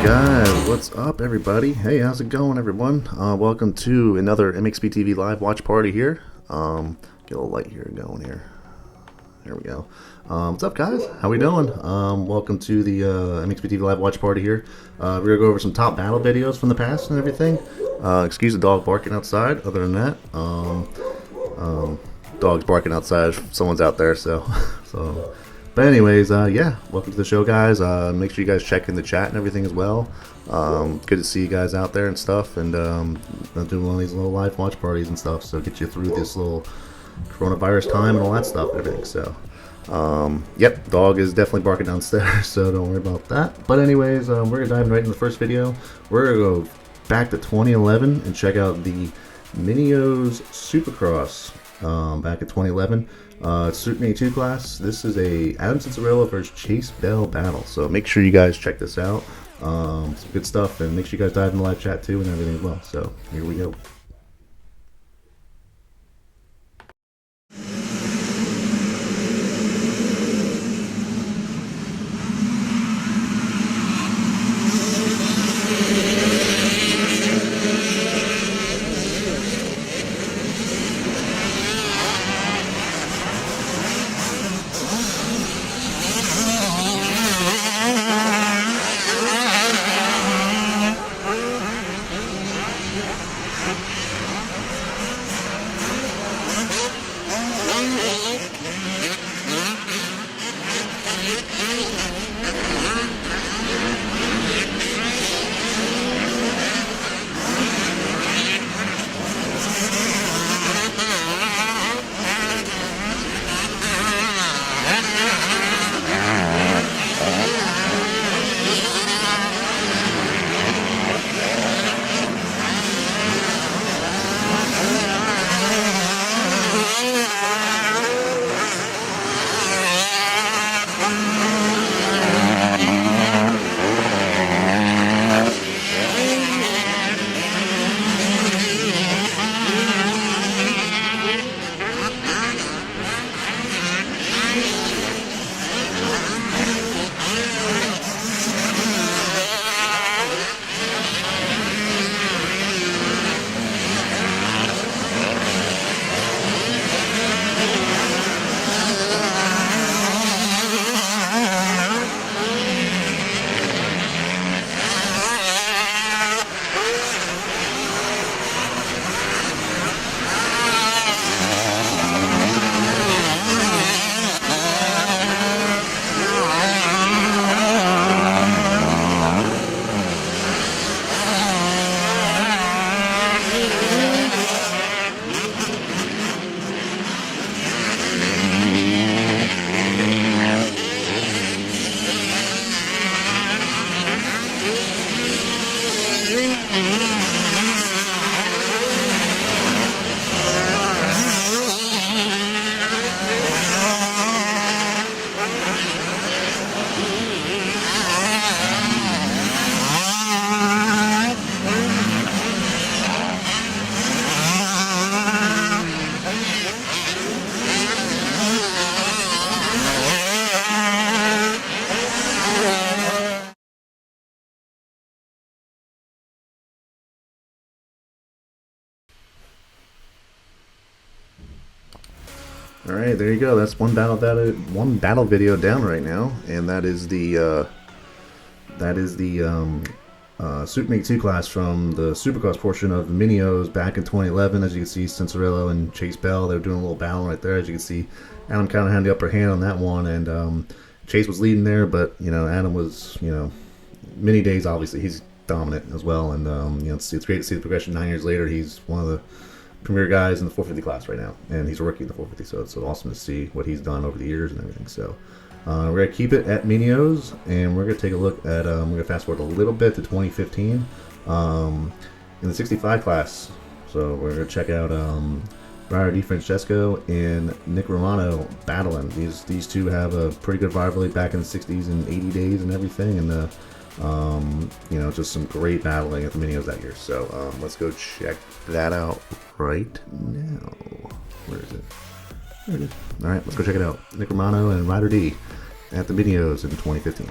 Guys, what's up everybody? How's it going everyone? Welcome to another MXPTV Live Watch Party here. Get a little light here going here. There we go. What's up guys? How we doing? Welcome to the MXPTV Live Watch Party here. We're gonna go over some top battle videos from the past and everything. Excuse the dog barking outside. Other than that, dog's barking outside. Someone's out there, so But anyways, yeah, welcome to the show, guys. Make sure you guys check in the chat and everything as well. Good to see you guys out there and stuff, and doing one of these little live watch parties and stuff, so get you through this little coronavirus time and all that stuff and everything. So, yep, dog is definitely barking downstairs, so don't worry about that. But anyways, we're gonna dive right into the first video. We're gonna go back to 2011 and check out the Minios Supercross back in 2011. Suit 82 class. This is a Adam Cincerello versus Chase Bell battle, so make sure you guys check this out. Some good stuff, and make sure you guys dive in the live chat too and everything as well. So here we go. All right, there you go. That's one battle video down right now, and that is the Suit 82 class from the Supercross portion of the Minios back in 2011. As you can see, Cincerello and Chase Bell, they're doing a little battle right there. As you can see, Adam kind of had the upper hand on that one, and Chase was leading there, but Adam was mini days obviously he's dominant as well, and it's great to see the progression. 9 years later, he's one of the premier guys in the 450 class right now, and he's a rookie in the 450, so it's awesome to see what he's done over the years and everything. So we're going to keep it at Minios, and we're going to take a look at, we're going to fast forward a little bit to 2015 in the 65 class. So we're going to check out Ryder DiFrancesco and Nick Romano battling. These two have a pretty good rivalry back in the 60s and 80 days and everything, and just some great battling at the Minios that year. So let's go check that out right now. Where is it? There it is. All right, let's go check it out. Nick Romano and Ryder D at the Minios in 2015.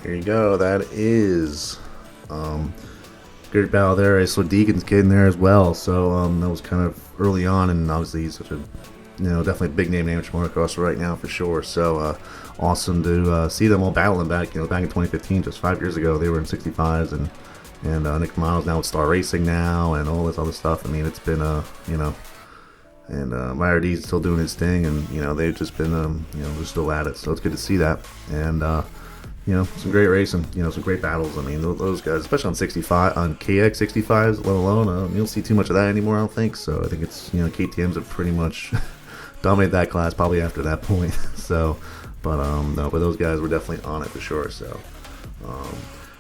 There you go. That is great battle there. I saw Deacon's kid in there as well, so that was kind of early on, and obviously he's such a, definitely a big name amateur motocrosser right now for sure. So awesome to see them all battling back, back in 2015, just 5 years ago. They were in 65s, and Nick Miles now with Star Racing now, and all this other stuff. I mean, it's been and MyRD's still doing his thing, and they've just been they're still at it. So it's good to see that, and some great racing, some great battles. I mean, those guys, especially on 65, on KX 65s, let alone, you don't see too much of that anymore, I don't think. So I think it's, KTM's have pretty much dominated that class probably after that point. So, but no, but those guys were definitely on it for sure. So,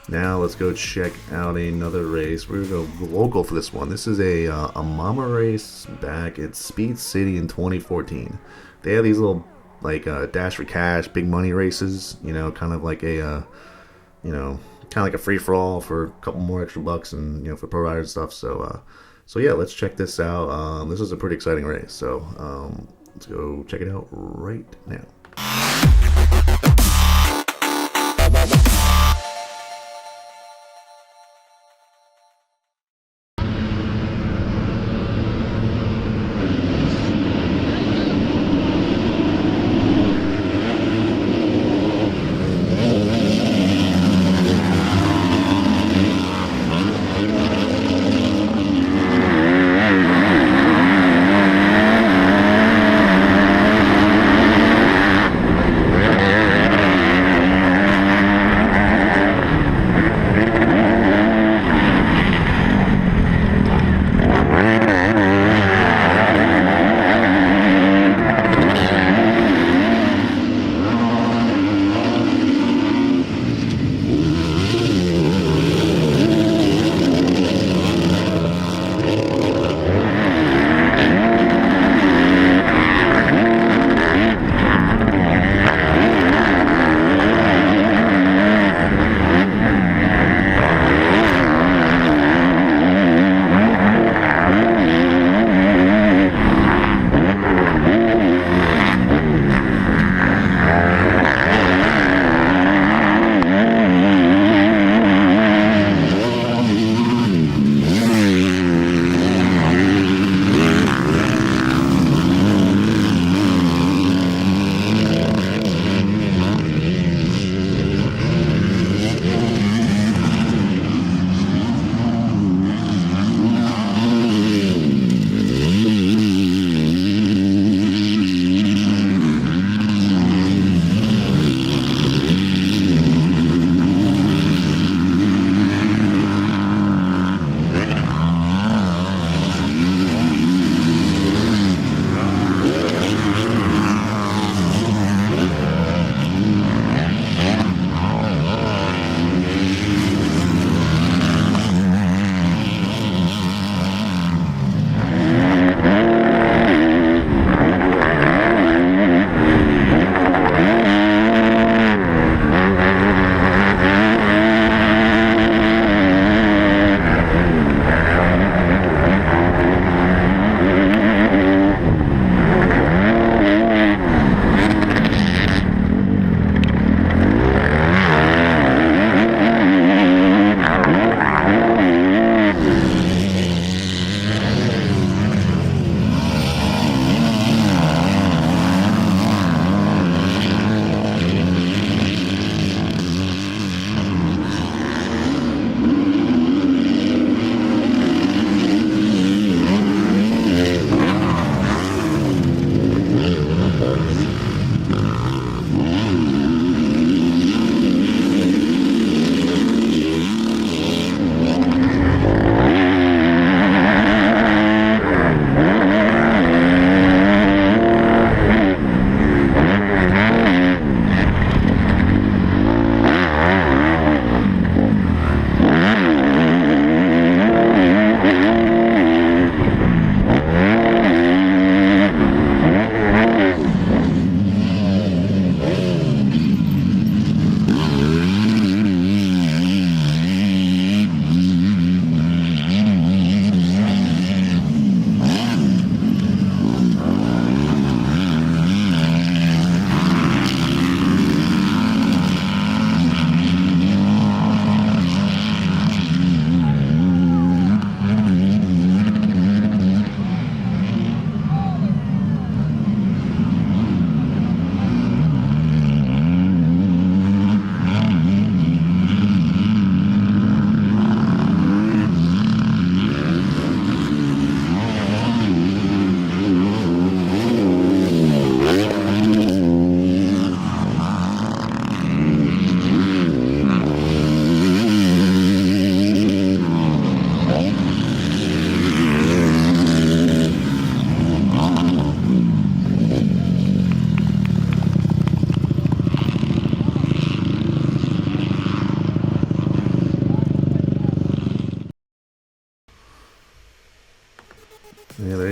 now let's go check out another race. We're gonna go local for this one. This is a Mama race back at Speed City in 2014. They have these little Dash for Cash, big money races, kind of like a, free for all for a couple more extra bucks, and for pro riders and stuff. So, so yeah, let's check this out. This is a pretty exciting race. So, let's go check it out right now.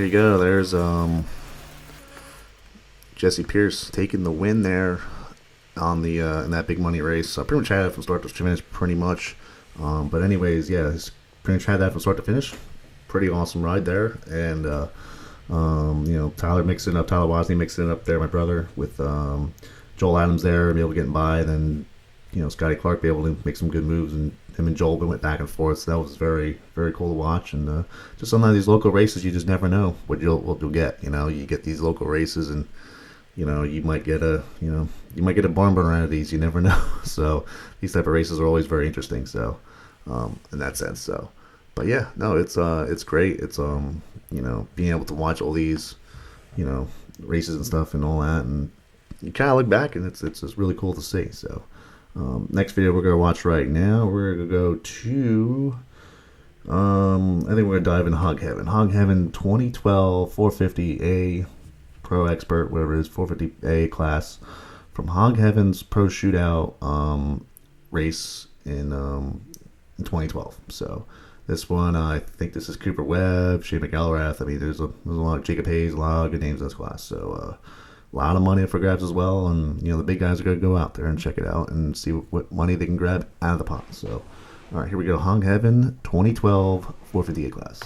you go. There's Jesse Pierce taking the win there on the in that big money race. I pretty much had it from start to finish, pretty much. But anyways, yeah, he's pretty much had that from start to finish. Pretty awesome ride there, and you know, Tyler Wozni mixing it up there, my brother, with Joel Adams there, be able to get by. Then, you know, Scotty Clark be able to make some good moves, and him and Joel went back and forth. So that was very, very cool to watch. And just some of these local races, you just never know what you'll get. You know, you get these local races, and you know, you might get a barn burner out of these. You never know. So these type of races are always very interesting. So in that sense, so. But yeah, no, it's great. It's you know, being able to watch all these, you know, races and stuff and all that, and you kind of look back and it's just really cool to see. So next video we're gonna watch right now, we're gonna go to I think we're gonna dive in Hog Heaven 2012 450A Pro Expert, whatever it is, 450A class from Hog Heaven's Pro Shootout race in 2012. So this one, I think this is Cooper Webb, Shane McElrath. I mean, there's a lot of Jacob Hayes, a lot of good names in this class. So a lot of money up for grabs as well. And, you know, the big guys are going to go out there and check it out and see what money they can grab out of the pot. So, all right, here we go. Hog Heaven 2012 450A class.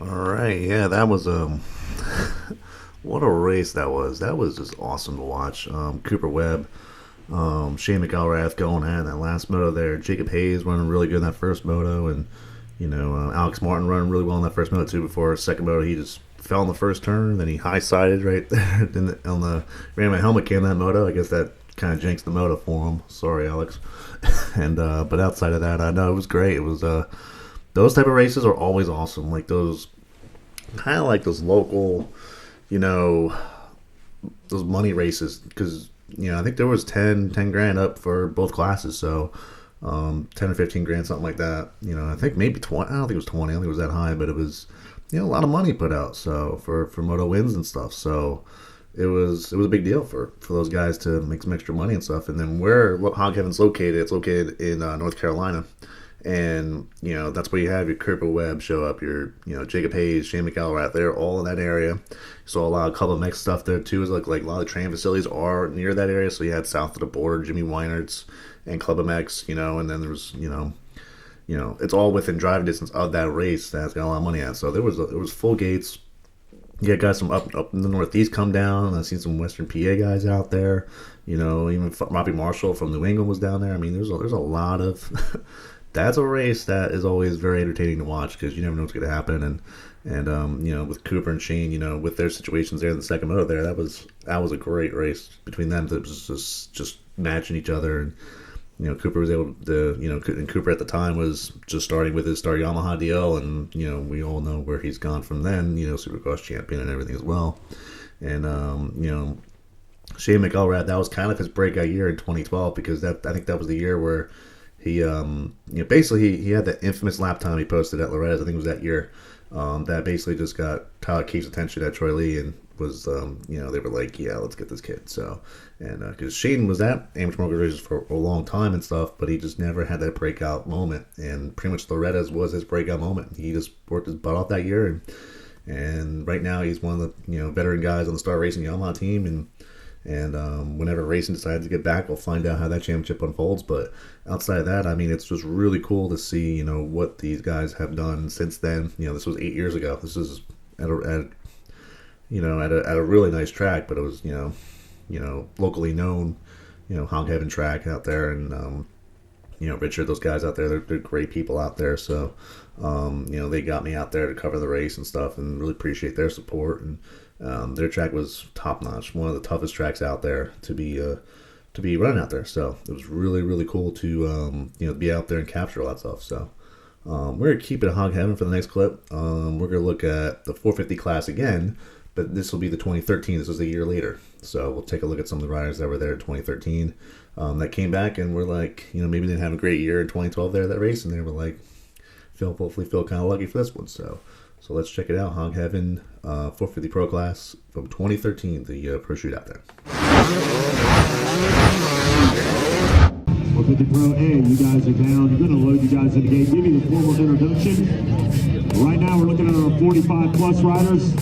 Right, yeah, that was what a race that was. That was just awesome to watch. Cooper Webb, Shane McElrath going at that last moto there. Jacob Hayes running really good in that first moto, and Alex Martin running really well in that first moto too. Before his second moto, he just fell in the first turn, then he high sided right there on the ran my helmet cam that moto. I guess that kind of jinxed the moto for him. Sorry, Alex. And but outside of that, I know it was great. It was those type of races are always awesome. Like those kind of like those local, you know, those money races, because I think there was 10 grand up for both classes, so 10 or 15 grand, something like that. I think maybe 20. I don't think it was 20. I don't think it was that high, but it was a lot of money put out, so for moto wins and stuff. So it was a big deal for those guys to make some extra money and stuff. And then where Hog Heaven's located, it's located in North Carolina. And that's where you have your Cooper Webb show up, your Jacob Hayes, Shane McElrath. They're all in that area. So a lot of Club MX stuff there too. Is like a lot of training facilities are near that area. So you had south of the border, Jimmy Weinert's and Club MX, and then there was it's all within driving distance of that race that's got a lot of money at. So it was full gates. You had guys from up in the Northeast come down, and I've seen some Western PA guys out there. Even Robbie Marshall from New England was down there. I mean, there's a lot of. That's a race that is always very entertaining to watch, because you never know what's going to happen. And with Cooper and Shane, with their situations there in the second moto there, that was a great race between them. That was just matching each other, and Cooper was able to, and Cooper at the time was just starting with his Star Yamaha deal, and we all know where he's gone from then. Supercross champion and everything as well, and Shane McElrath, that was kind of his breakout year in 2012, because I think that was the year where he basically he had that infamous lap time he posted at Loretta's. I think it was that year. That basically just got Tyler Keefe's attention at Troy Lee, and was they were like, yeah, let's get this kid. So, and because Shane was at amateur motor races for a long time and stuff, but he just never had that breakout moment, and pretty much Loretta's was his breakout moment. He just worked his butt off that year, and right now he's one of the veteran guys on the Star Racing Yamaha team, and whenever racing decides to get back, we'll find out how that championship unfolds. But outside of that, I mean, it's just really cool to see, what these guys have done since then. This was 8 years ago. This is at a really nice track, but it was, locally known, Hog Heaven track out there, and Richard, those guys out there, they're great people out there. So, they got me out there to cover the race and stuff, and really appreciate their support. And their track was top notch, one of the toughest tracks out there to be running out there. So it was really, really cool to be out there and capture all that stuff. So we're gonna keep it at Hog Heaven for the next clip. We're gonna look at the 450 class again, but this will be the 2013. This was a year later. So we'll take a look at some of the riders that were there in 2013 that came back and were like, maybe they didn't have a great year in 2012 there at that race, and they were like, hopefully feel kind of lucky for this one. So let's check it out. Hog Heaven 450 Pro class from 2013, the Pro Shootout there. 450 Pro A, you guys are down. I'm going to load you guys in the gate. Give me the formal introduction. Right now we're looking at our 45 plus riders.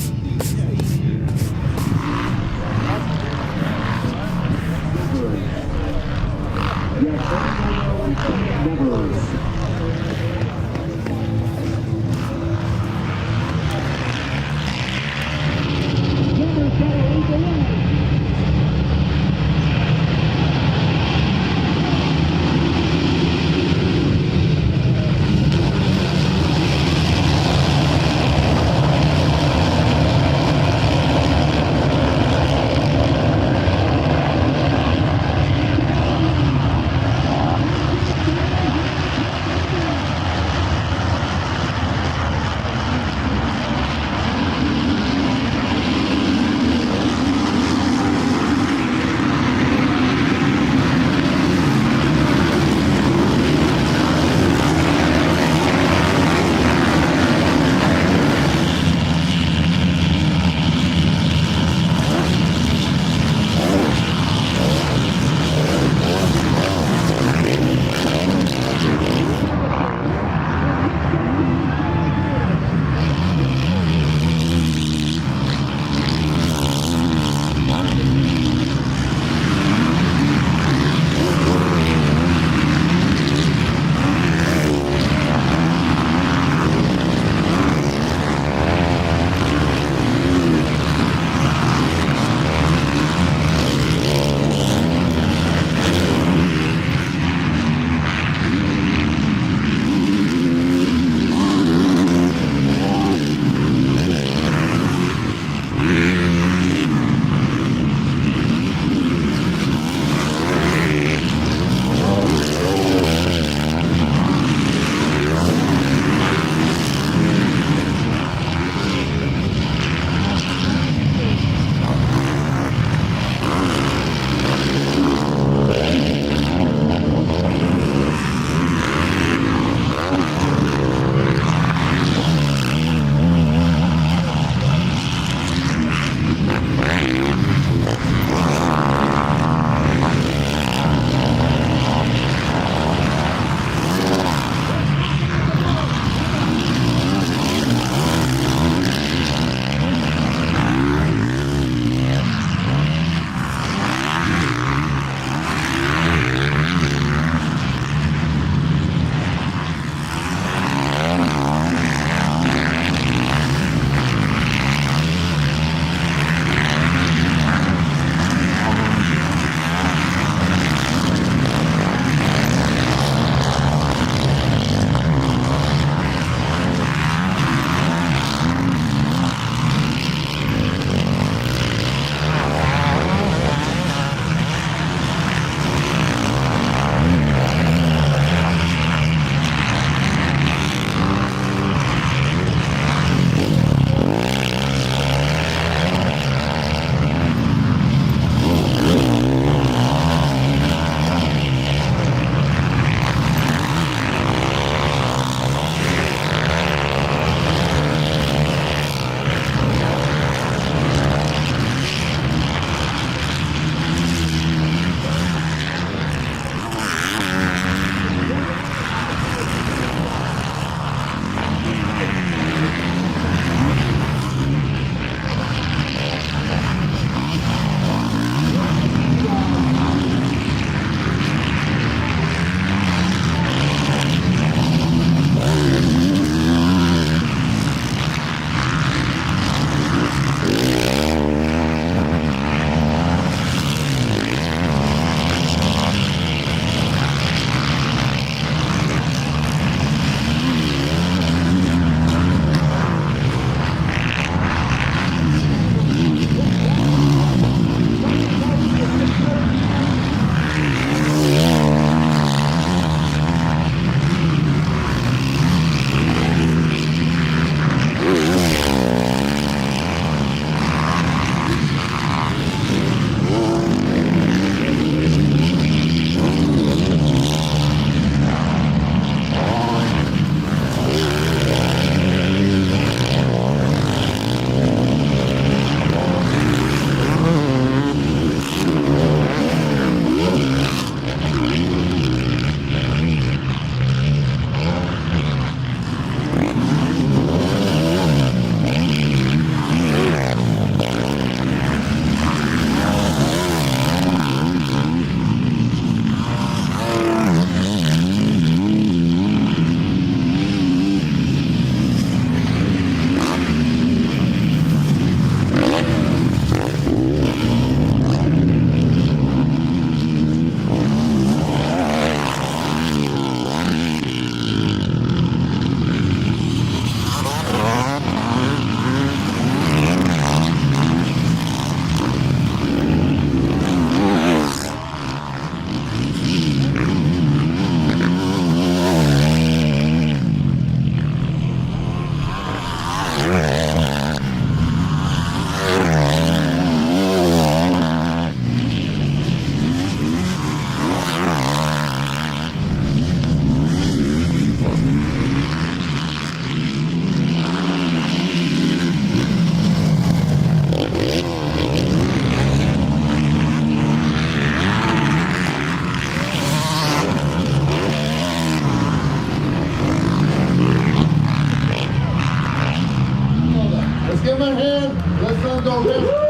in. Let's let them go here.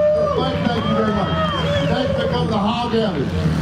Thank you very much. Thanks for coming to Hog Heaven.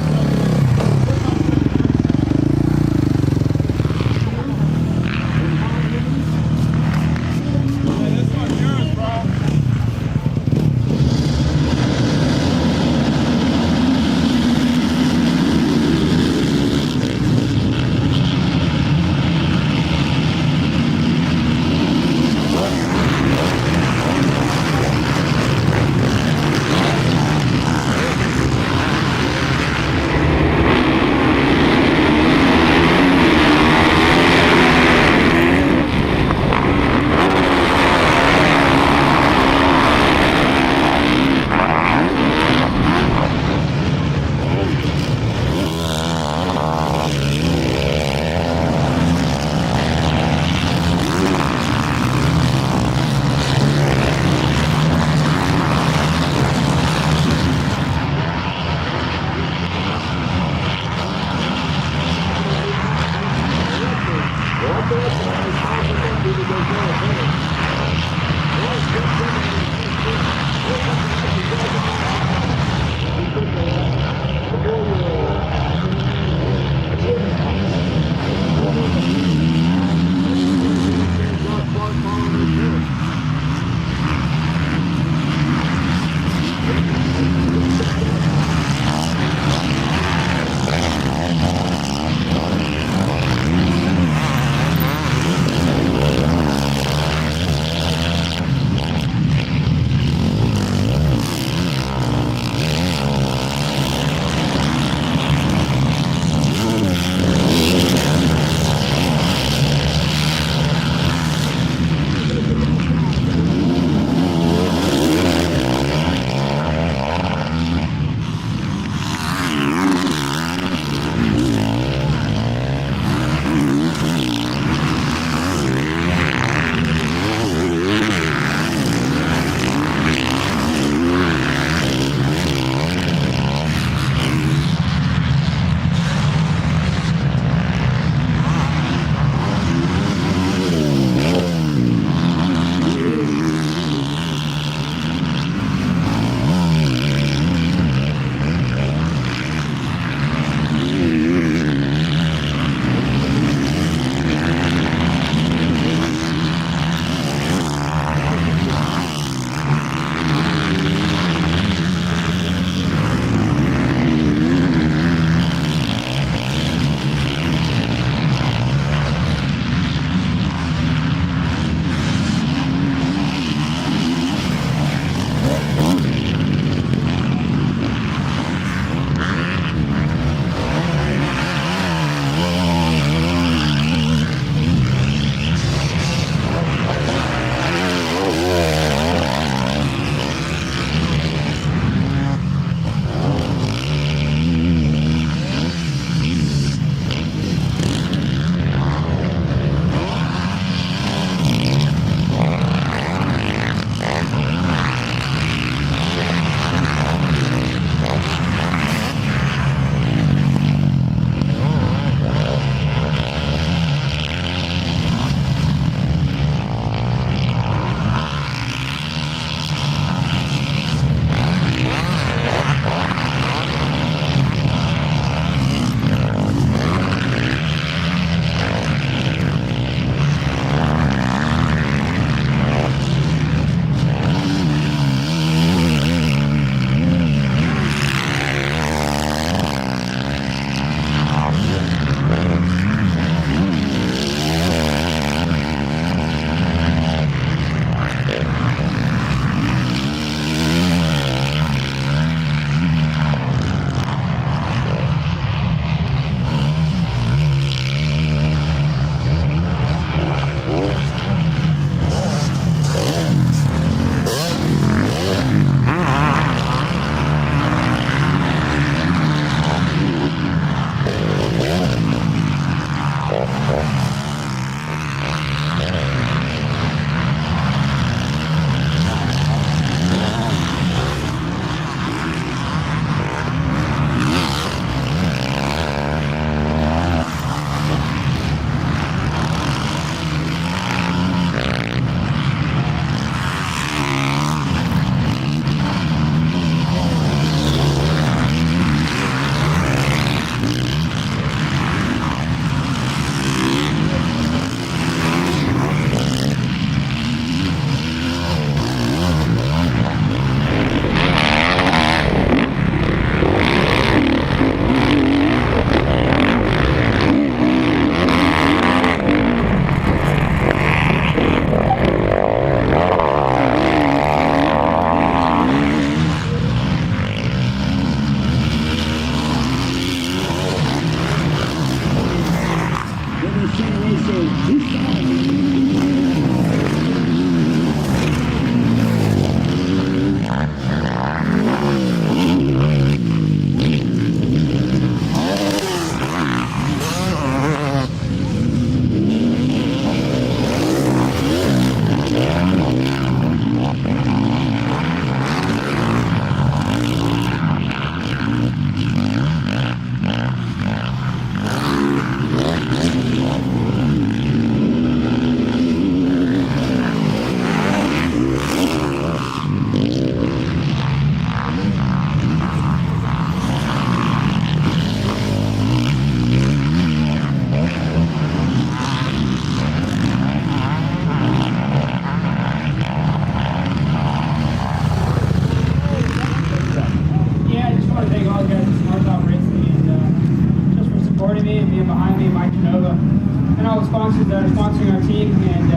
sponsors that are sponsoring our team, and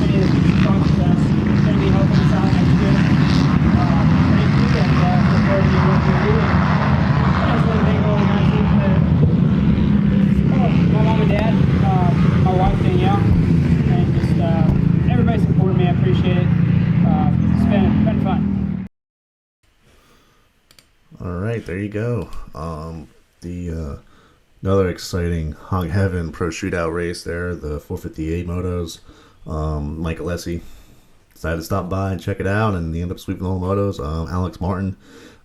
any of the sponsors that's going to be helping us out next year. Thank you, and look forward to working with you. And I just want to thank all the guys my mom and dad, my wife Danielle, and just everybody supporting me. I appreciate it. It's been fun. All right, there you go. Another exciting Hog Heaven Pro Shootout race there, the 458 motos. Mike Alessi decided to stop by and check it out, and he ended up sweeping all the motos. Alex Martin.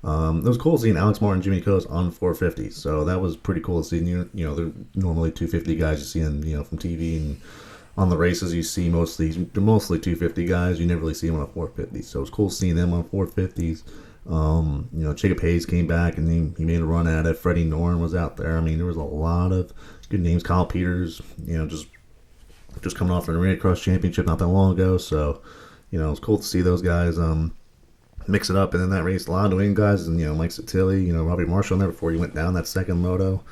It was cool seeing Alex Martin, Jimmy Coase on 450. So that was pretty cool to see. You know, they're normally 250 guys you see in, from TV, and on the races you see they're mostly 250 guys. You never really see them on a 450. So it was cool seeing them on 450s. Jacob Hayes came back and he made a run at it. Freddie Norn was out there. I mean, there was a lot of good names. Kyle Peters, just coming off an Arena Cross Championship not that long ago. So, it was cool to see those guys mix it up. And in that race, a lot of New England guys, and Mike Sattilli, Robbie Marshall in there before he went down that second moto,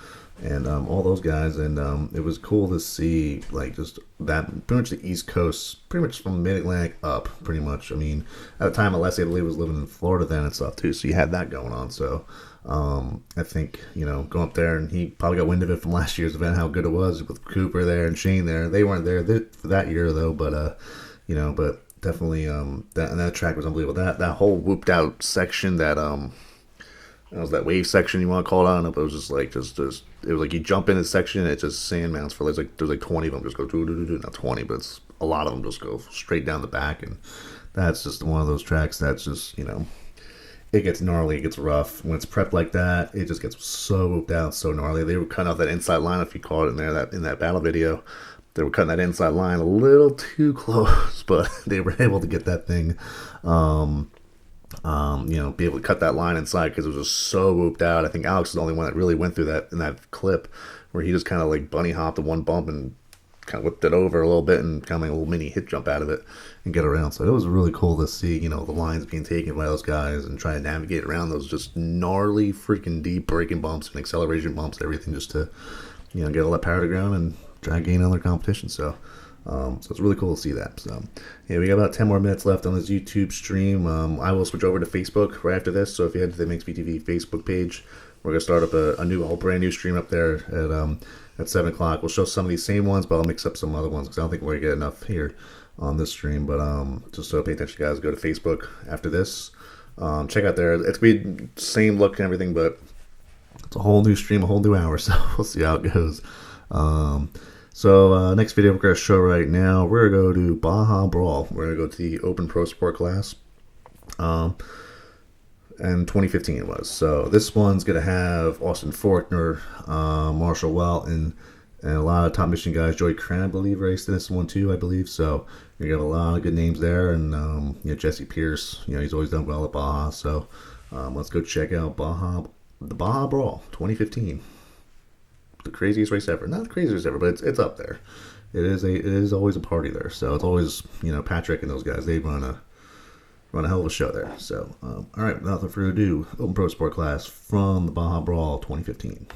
and all those guys. And it was cool to see, just that pretty much the East Coast, pretty much from Mid-Atlantic up, pretty much. I mean, at the time, Alessi, I believe, was living in Florida then and stuff too, so you had that going on. So I think, going up there, and he probably got wind of it from last year's event, how good it was with Cooper there and Shane there. They weren't there for that year though, but but definitely that track was unbelievable. That whole whooped out section, that it was that wave section, you want to call it. I don't know, but it was just it was like you jump in a section and it's just sand mounts for there's 20 of them just go not 20, but it's a lot of them just go straight down the back. And that's just one of those tracks that's just, it gets gnarly, it gets rough. When it's prepped like that, it just gets so whooped out, so gnarly. They were cutting off that inside line, if you caught it in there, in that battle video. They were cutting that inside line a little too close, but they were able to get that thing, be able to cut that line inside because it was just so whooped out. I think Alex is the only one that really went through that in that clip, where he just kind of bunny hopped the one bump and kind of whipped it over a little bit and kind of a little mini hit jump out of it and get around. So it was really cool to see, the lines being taken by those guys and trying to navigate around those just gnarly, freaking deep braking bumps and acceleration bumps, everything, just to, get all that power to ground and try to gain on their competition. So it's really cool to see that. So yeah, we got about 10 more minutes left on this YouTube stream. I will switch over to Facebook right after this. So if you head to the MXPTV Facebook page, we're gonna start up a brand new stream up there at 7 o'clock. We'll show some of these same ones, but I'll mix up some other ones because I don't think we're gonna get enough here on this stream. But just so pay attention, guys. Go to Facebook after this. Check out there. It's gonna be same look and everything, but it's a whole new stream, a whole new hour. So we'll see how it goes. Next video we're going to show right now, we're going to go to Baja Brawl. We're going to go to the Open Pro Sport class. And 2015 it was. So this one's going to have Austin Forkner, Marshall Welton, and a lot of top Michigan guys. Joey Cran, I believe, raced in this one too, I believe. So you got a lot of good names there. And Jesse Pierce, he's always done well at Baja. So let's go check out the Baja Brawl 2015. The craziest race ever. Not the craziest race ever, but it's up there. It is always a party there. So it's always, Patrick and those guys, they run a hell of a show there. So all right, without further ado, Open Pro Sport class from the Baja Brawl 2015.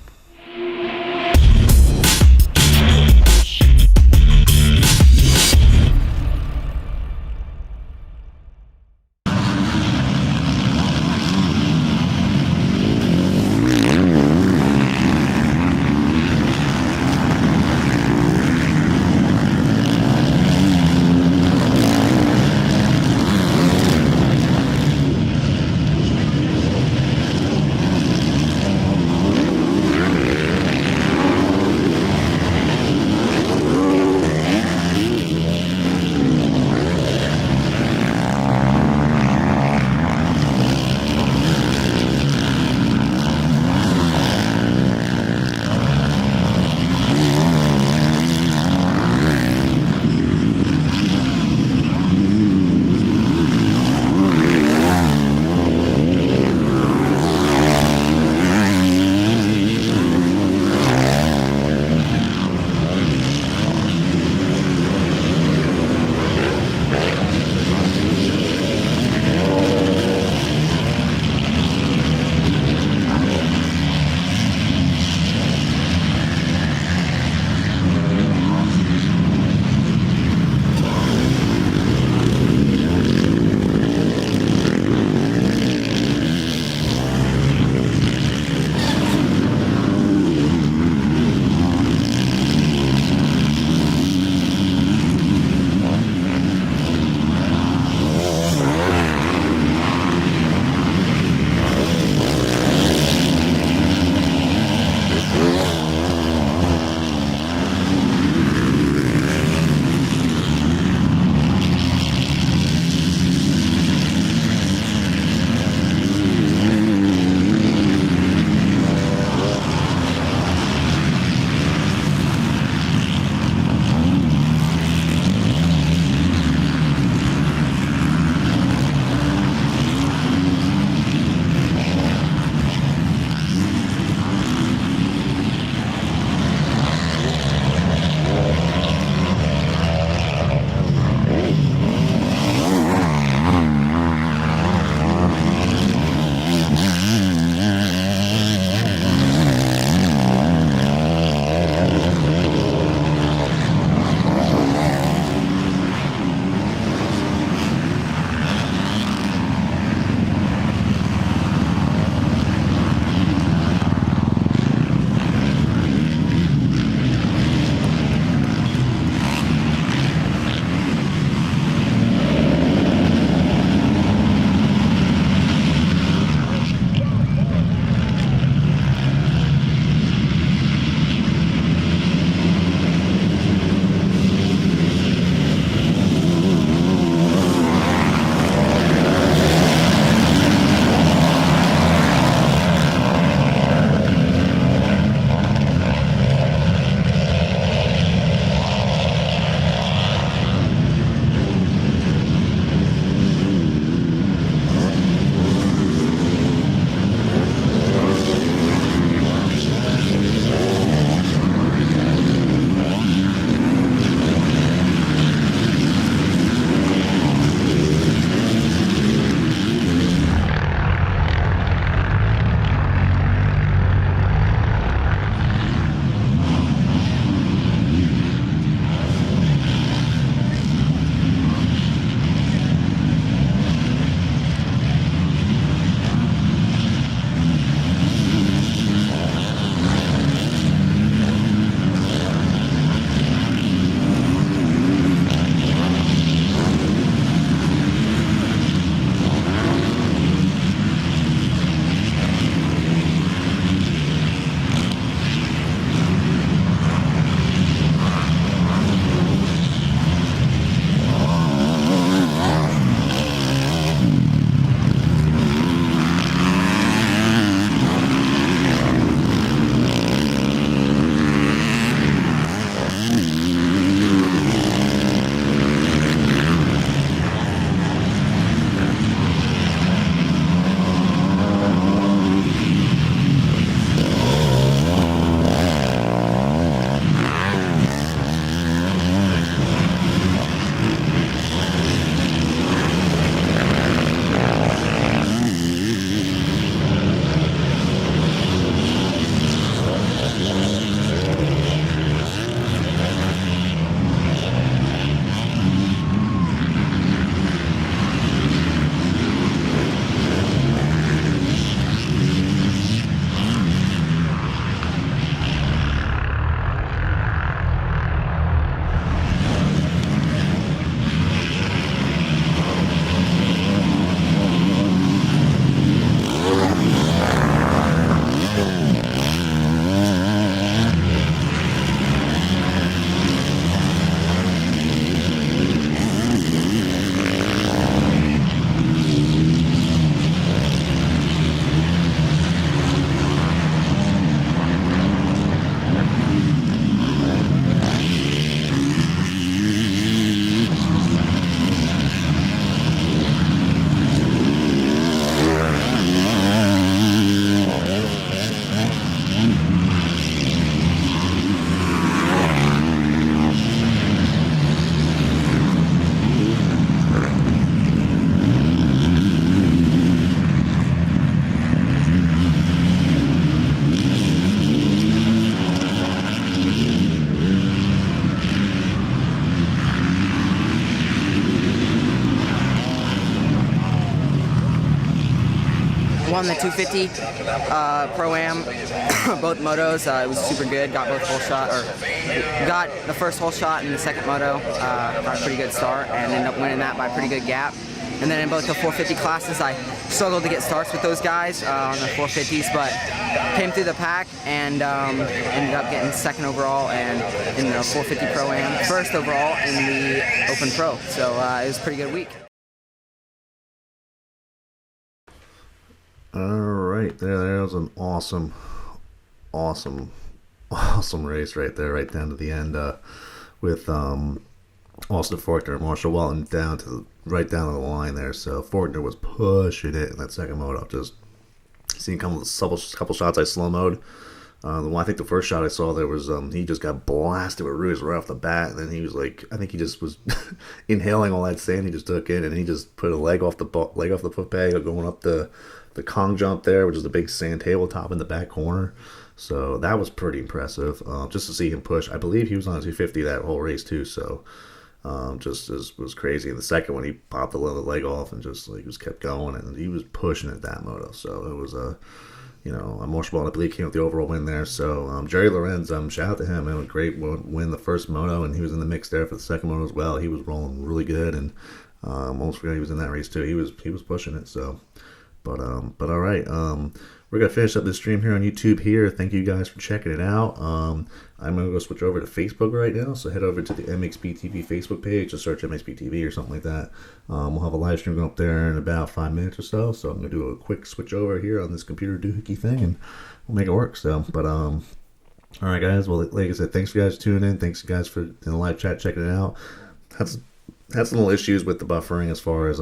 Won the 250 Pro-Am, both motos. It was super good. Got both whole shot, or got the first whole shot in the second moto. Got a pretty good start and ended up winning that by a pretty good gap. And then in both the 450 classes, I struggled to get starts with those guys on the 450s, but came through the pack and ended up getting second overall and in the 450 Pro-Am, first overall in the Open Pro. So it was a pretty good week. All right, there was an awesome race right there, right down to the end with Austin Faulkner and Marshall Walton right down to the line there. So Faulkner was pushing it in that second moto. Just seeing a couple shots I slow-moed. I think the first shot I saw there was he just got blasted with Ruiz right off the bat, and then he was like, I think he just was inhaling all that sand he just took in, and he just put a leg off the foot peg going up the Kong jump there, which is the big sand tabletop in the back corner. So that was pretty impressive. Just to see him push. I believe he was on a 250 that whole race too. So was crazy. And the second one, he popped the leg off and just kept going, and he was pushing it that moto. So it was Marshall, I believe, came with the overall win there. So Jerry Lorenz, shout out to him. It was a great win the first moto, and he was in the mix there for the second moto as well. He was rolling really good, and almost forgot he was in that race too. He was pushing it. So, but all right. We're going to finish up this stream here on YouTube here. Thank you guys for checking it out. I'm going to go switch over to Facebook right now. So head over to the MXPTV Facebook page. Just search MXPTV or something like that. We'll have a live stream going up there in about 5 minutes or so. So I'm going to do a quick switch over here on this computer doohickey thing, and we'll make it work. So, but all right, guys. Well, like I said, thanks for you guys tuning in. Thanks you guys for in the live chat checking it out. Had some little issues with the buffering as far as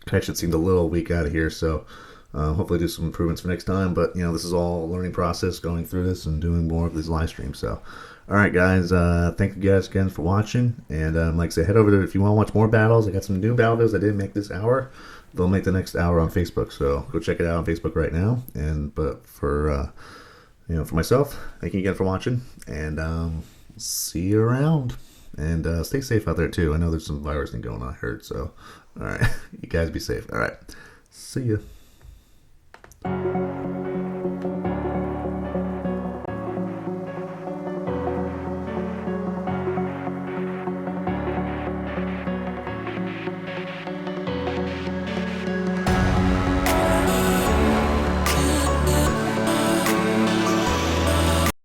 connection seemed a little weak out of here. So hopefully do some improvements for next time. But, this is all a learning process going through this and doing more of these live streams. So, all right, guys. Thank you guys again for watching. And like I said, head over to, if you want to watch more battles, I got some new battle videos I didn't make this hour. They'll make the next hour on Facebook. So go check it out on Facebook right now. But for myself, thank you again for watching. And see you around. And stay safe out there, too. I know there's some virus thing going on, I heard. So, all right. You guys be safe. All right. See ya.